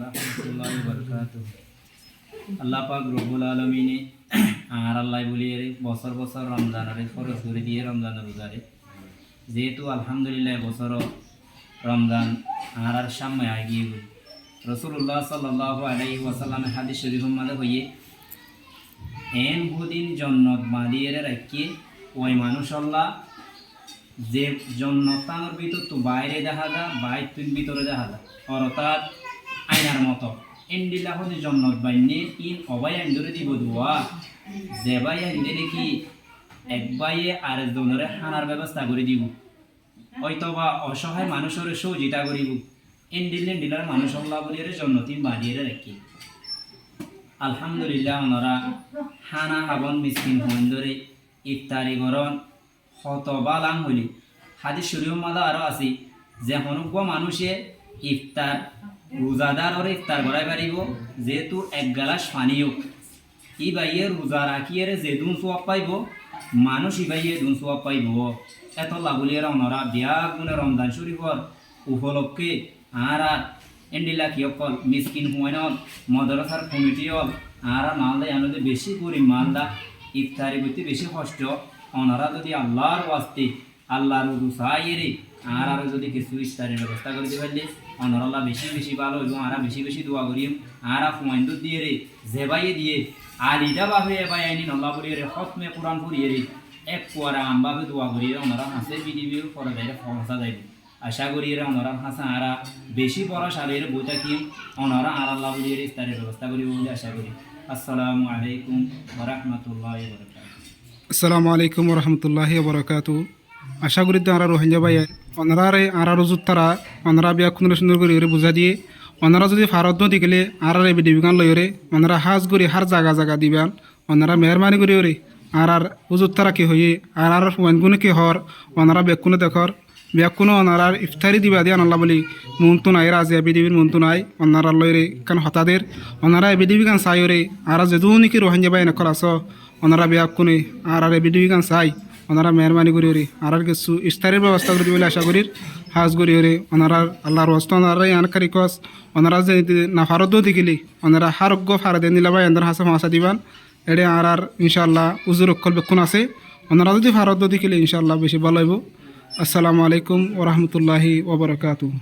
রহমতুল্লাহি ওয়া বারাকাতুহু। আল্লাহ পাক রব্বুল আলামিনে আর আল্লাহ বলিয়ে বছর বছর রমজানের খরচ করে দিয়ে রমজানের রোজারে যেহেতু আলহামদুলিল্লাহ বছর রমজান আর সামনে আগিয়ে গেল। রাসূলুল্লাহ সাল্লাল্লাহু আলাইহি ওয়াসাল্লামের হাদিস শরীফের মধ্যে হইয়ে এন বহুদিন জন্নত বাঁধিয়ে রাখিয়ে ওই মানুষ আল্লাহ যে জন্নতানোর ভিতর তো বাইরে দেখা যায় বাইতুর ভিতরে দেখা যায় অর্থাৎ আয়নার মতো এন্ডিলা হতে জন্নত বাইনে ইন অবাই আইন ধরে দিব দোয়া যে ভাই আইন দিলে কি এক বাইয়ে আরেকজনের হানার ব্যবস্থা করে দিব হয়তো বা অসহায় মানুষের সহযোগিতা করিব এন্ডিলার মানুষ আল্লাহ বলিয়ে জন্নতিন বাঁধিয়ে রাখি। আলহামদুলিল্লাহ ওনারা হানা হাবন মিসকিন হন ধরে ইফতারি গরণ হতবালাং হইলি হাদিস শরীফের মধ্যে আরও আছে যে হনুজ্ঞ মানুষে ইফতার রোজাদার ওরে ইফতার করাই পারিব যেহেতু এক গ্লাস পানিও ই বাইয়ে রোজা রাখিয়ে যে দুন সোয়াব পাইব মানুষ ই বাইয়ে দুন সোয়াব পাইব। এত লাগুলিয়ারা ওনারা বিয়া গুণে রমজান শরীফর উপলক্ষে আর এন্ডিলা কি অকল মিসকিন হুমায়ন মদরসার কমিটি হল আর মালদা আমাদের বেশি করি মালদা ইফতারি করতে বেশি কষ্ট ওনারা যদি আল্লাহর ওয়াস্তে আল্লাহর রুসাইরে আর যদি কিছু ইফতারের ব্যবস্থা করতে পারলে ওনারা বেশি বেশি ভালো এবং আর বেশি বেশি দোয়া করি আর হুমায়ুন দিয়ে রে জেবাইয়ে দিয়ে আলিদা ভাবে এবাই আইনি নল্লা বলিয়ে রে হতমে কোরআন পড়িয়ে রে এক কুয়ারা আমভাবে দোয়া করিয়ে ওনারা হাসে বিডিবিও পরে যাইলে ফসা যাইবে আশা করি এরা ওনারা হাসা আরা বেশি পড়া সালের বই থাকি ওনারা আর আল্লাহ বলিয়ে ইফতারের ব্যবস্থা করি বলে আশা করি। আসসালামু আলাইকুম ওয়া রাহমাতুল্লাহি ওয়া বারাকাতুহু। আসসালামু আলাইকুম ওয়া রাহমাতুল্লাহি ওয়া বারাকাতুহু। আশা করি তারা রোহিঙ্গা ভাই ওনারা আর রুজুত তারা ওনারা বিয়া খুন সুন্দর করে বুঝা দিয়ে ওনারা যদি ভারত নদী গেলে আর বিডিবিগান লইরে ওনারা হাজ করি হার জায়গা জায়গা দিবেন ওনারা মেহরবানি করি ওরে আর উজুত তারা কি হইয়ে আর ওয়ানগুনে কি হর ওনারা বেকুনে দেখর বেকুনো ওনারা ইফতারি দিবা দিয়ে আনাল্লা বলি মনতো নাই রাজিয়া বিডিবির মনতো নাই ওনারা লইরে কারণ হতাদের ওনারা বিডিবি গান চাই ওরে আর যেদু নাকি রোহিঙ্গা ভাই নকল আস ওনারা বেকুনে আর বিডিবি গান চাই ওনারা মেহরবানি করি ওরে আর কিছু ইফতারের ব্যবস্থা করে দিবলে আশা করি হাজ করি ওরে ওনারা আল্লাহর ওয়াস্ত ওনারা আনকারি কস ওনারা যে না ভারত দিকিলি ওনারা হারোগ্য ফারাদে নিলা ভাই এদের হাসে মাসা দিবান এড়ে আর ইনশাআল্লাহ উজুর অক্ষল বেকুন আছে ওনারা যদি ভারত দিকিলি ইনশাআল্লাহ বেশি ভালো হইব। আসসালামু আলাইকুম ওয়া রাহমাতুল্লাহি ওয়া বারাকাতুহু।